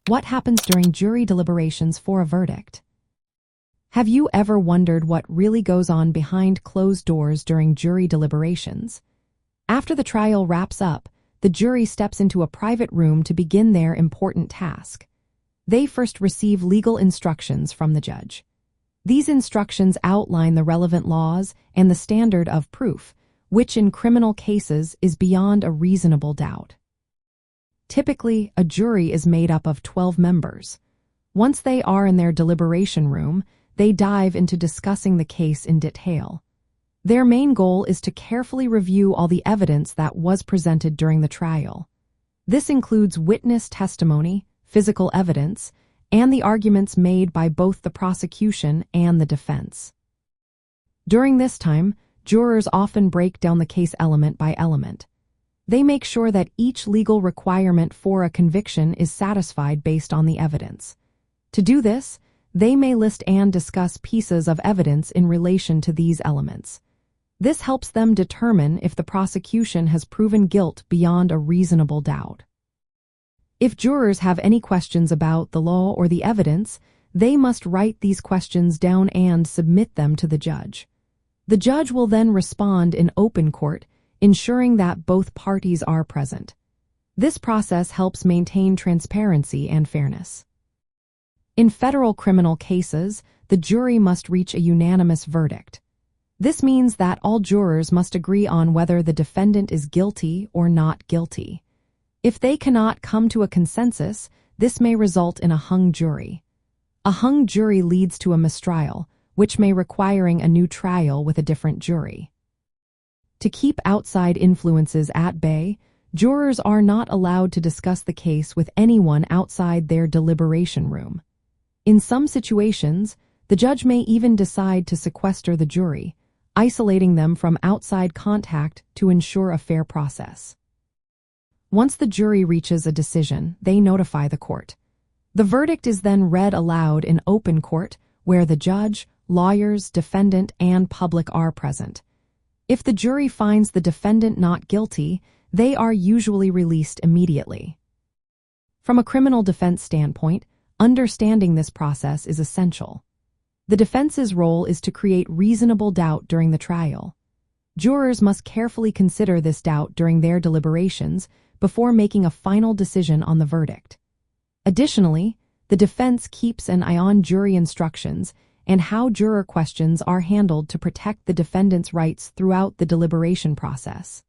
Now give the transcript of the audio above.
What happens during jury deliberations for a verdict? Have you ever wondered what really goes on behind closed doors during jury deliberations? After the trial wraps up, the jury steps into a private room to begin their important task. They first receive legal instructions from the judge. These instructions outline the relevant laws and the standard of proof, which in criminal cases is beyond a reasonable doubt. Typically, a jury is made up of 12 members. Once they are in their deliberation room, they dive into discussing the case in detail. Their main goal is to carefully review all the evidence that was presented during the trial. This includes witness testimony, physical evidence, and the arguments made by both the prosecution and the defense. During this time, jurors often break down the case element by element. They make sure that each legal requirement for a conviction is satisfied based on the evidence. To do this, they may list and discuss pieces of evidence in relation to these elements. This helps them determine if the prosecution has proven guilt beyond a reasonable doubt. If jurors have any questions about the law or the evidence, they must write these questions down and submit them to the judge. The judge will then respond in open court, ensuring that both parties are present. This process helps maintain transparency and fairness. In federal criminal cases, the jury must reach a unanimous verdict. This means that all jurors must agree on whether the defendant is guilty or not guilty. If they cannot come to a consensus, this may result in a hung jury. A hung jury leads to a mistrial, which may requiring a new trial with a different jury. To keep outside influences at bay, jurors are not allowed to discuss the case with anyone outside their deliberation room. In some situations, the judge may even decide to sequester the jury, isolating them from outside contact to ensure a fair process. Once the jury reaches a decision, they notify the court. The verdict is then read aloud in open court, where the judge, lawyers, defendant, and public are present. If the jury finds the defendant not guilty, they are usually released immediately. From a criminal defense standpoint, understanding this process is essential. The defense's role is to create reasonable doubt during the trial. Jurors must carefully consider this doubt during their deliberations before making a final decision on the verdict. Additionally, the defense keeps an eye on jury instructions and how juror questions are handled to protect the defendant's rights throughout the deliberation process.